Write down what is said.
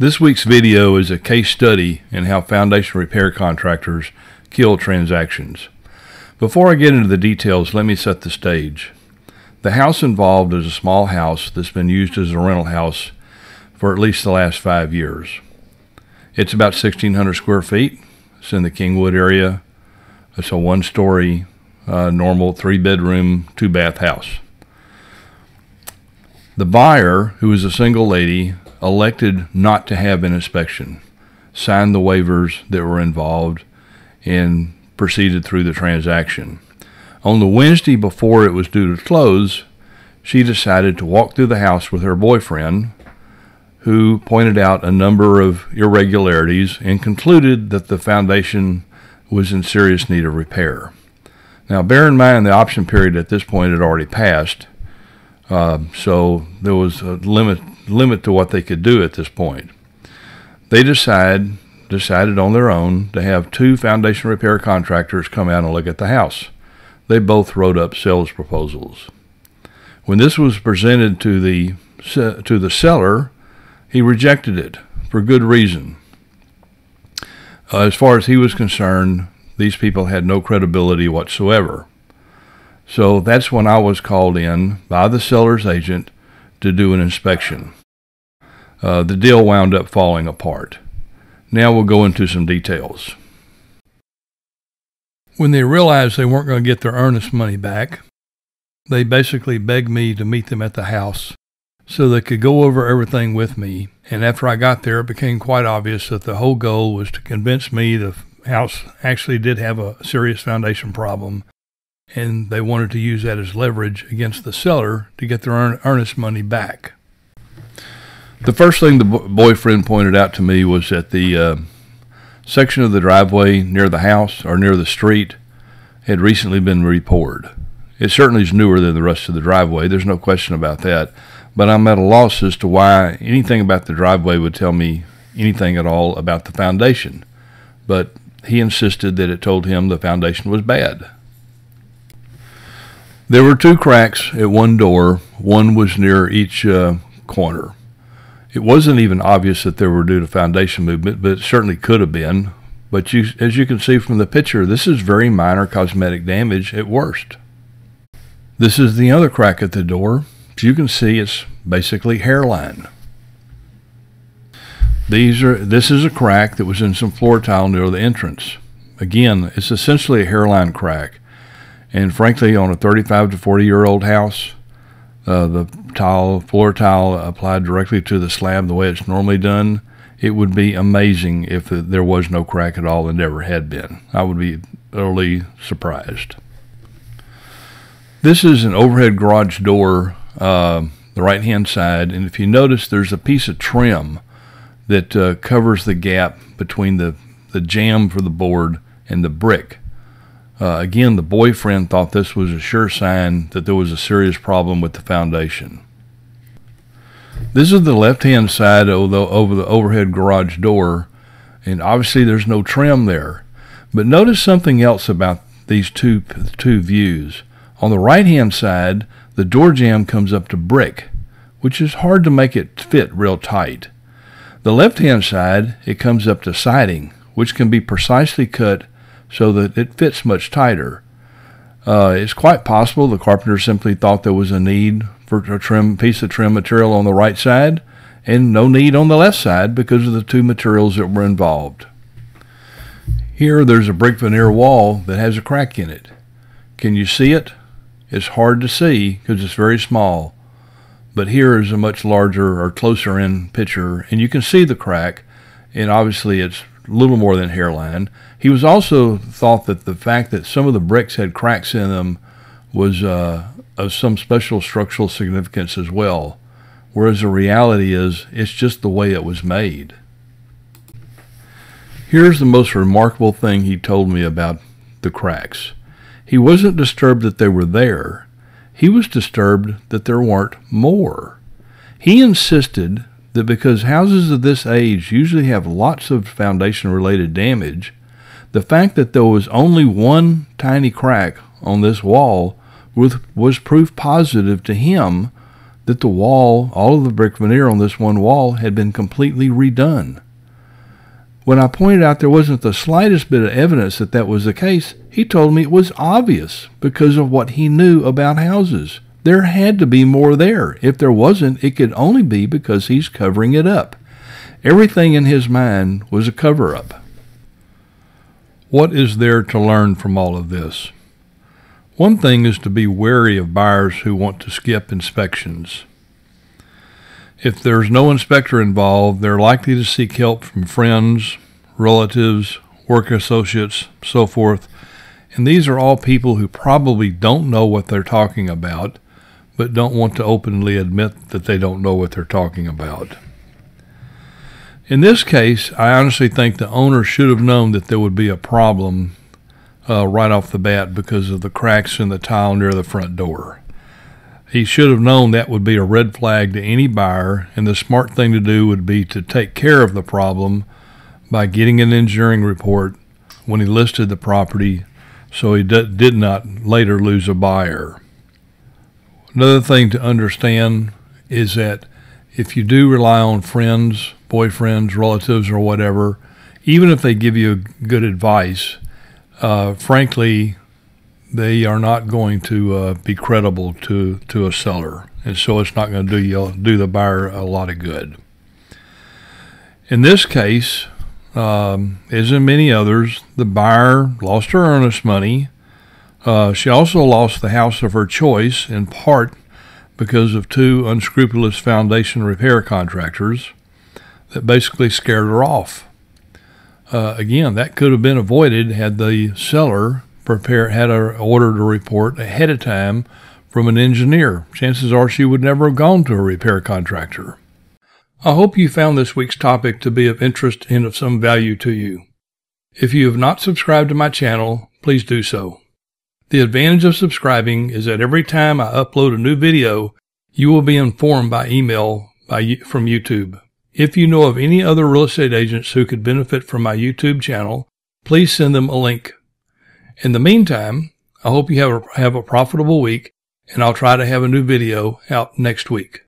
This week's video is a case study in how foundation repair contractors kill transactions. Before I get into the details, let me set the stage. The house involved is a small house that's been used as a rental house for at least the last 5 years. It's about 1,600 square feet. It's in the Kingwood area. It's a one-story, normal 3-bedroom, 2-bath house. The buyer, who is a single lady, elected not to have an inspection, signed the waivers that were involved, and proceeded through the transaction. On the Wednesday before it was due to close, she decided to walk through the house with her boyfriend, who pointed out a number of irregularities and concluded that the foundation was in serious need of repair. Now, bear in mind the option period at this point had already passed, so there was a limit to what they could do at this point. They decided on their own to have 2 foundation repair contractors come out and look at the house. They both wrote up sales proposals. When this was presented to the seller, he rejected it for good reason. As far as he was concerned, these people had no credibility whatsoever. So that's when I was called in by the seller's agent to do an inspection. The deal wound up falling apart. Now we'll go into some details. When they realized they weren't going to get their earnest money back, they basically begged me to meet them at the house so they could go over everything with me. And after I got there, it became quite obvious that the whole goal was to convince me the house actually did have a serious foundation problem, and they wanted to use that as leverage against the seller to get their earnest money back. The first thing the boyfriend pointed out to me was that the section of the driveway near the house or near the street had recently been repoured. It certainly is newer than the rest of the driveway. There's no question about that. But I'm at a loss as to why anything about the driveway would tell me anything at all about the foundation. But he insisted that it told him the foundation was bad. There were 2 cracks at one door. One was near each corner. It wasn't even obvious that they were due to foundation movement, but it certainly could have been. But as you can see from the picture, this is very minor cosmetic damage at worst. This is the other crack at the door. As you can see, it's basically hairline. This is a crack that was in some floor tile near the entrance. Again, it's essentially a hairline crack. And frankly, on a 35 to 40-year-old house, the floor tile applied directly to the slab the way it's normally done, it would be amazing if there was no crack at all and never had been. I would be utterly surprised. This is an overhead garage door, the right-hand side, and if you notice, there's a piece of trim that covers the gap between the jamb for the board and the brick. Again, the boyfriend thought this was a sure sign that there was a serious problem with the foundation. This is the left-hand side over the overhead garage door, and obviously there's no trim there. But notice something else about these two views. On the right-hand side, the door jamb comes up to brick, which is hard to make it fit real tight. The left-hand side, it comes up to siding, which can be precisely cut so that it fits much tighter. It's quite possible the carpenter simply thought there was a need for a piece of trim material on the right side and no need on the left side because of the 2 materials that were involved. Here there's a brick veneer wall that has a crack in it. Can you see it? It's hard to see because it's very small. But here is a much larger or closer in picture, and you can see the crack, and obviously it's a little more than hairline. He was also thought that the fact that some of the bricks had cracks in them was of some special structural significance as well, whereas the reality is it's just the way it was made. Here's the most remarkable thing he told me about the cracks. He wasn't disturbed that they were there. He was disturbed that there weren't more. He insisted that because houses of this age usually have lots of foundation-related damage, the fact that there was only one tiny crack on this wall was proof positive to him that the wall, all of the brick veneer on this one wall, had been completely redone. When I pointed out there wasn't the slightest bit of evidence that that was the case, he told me it was obvious because of what he knew about houses. There had to be more there. If there wasn't, it could only be because he's covering it up. Everything in his mind was a cover-up. What is there to learn from all of this? One thing is to be wary of buyers who want to skip inspections. If there's no inspector involved, they're likely to seek help from friends, relatives, work associates, so forth. And these are all people who probably don't know what they're talking about, but don't want to openly admit that they don't know what they're talking about. In this case, I honestly think the owner should have known that there would be a problem right off the bat because of the cracks in the tile near the front door. He should have known that would be a red flag to any buyer, and the smart thing to do would be to take care of the problem by getting an engineering report when he listed the property so he did not later lose a buyer. Another thing to understand is that if you do rely on friends, boyfriends, relatives, or whatever, even if they give you good advice, frankly, they are not going to be credible to a seller, and so it's not going to do the buyer a lot of good. In this case, as in many others, the buyer lost her earnest money. She also lost the house of her choice, in part because of two unscrupulous foundation repair contractors that basically scared her off. Again, that could have been avoided had the seller ordered a report ahead of time from an engineer. Chances are she would never have gone to a repair contractor. I hope you found this week's topic to be of interest and of some value to you. If you have not subscribed to my channel, please do so. The advantage of subscribing is that every time I upload a new video, you will be informed by email from YouTube. If you know of any other real estate agents who could benefit from my YouTube channel, please send them a link. In the meantime, I hope you have a profitable week, and I'll try to have a new video out next week.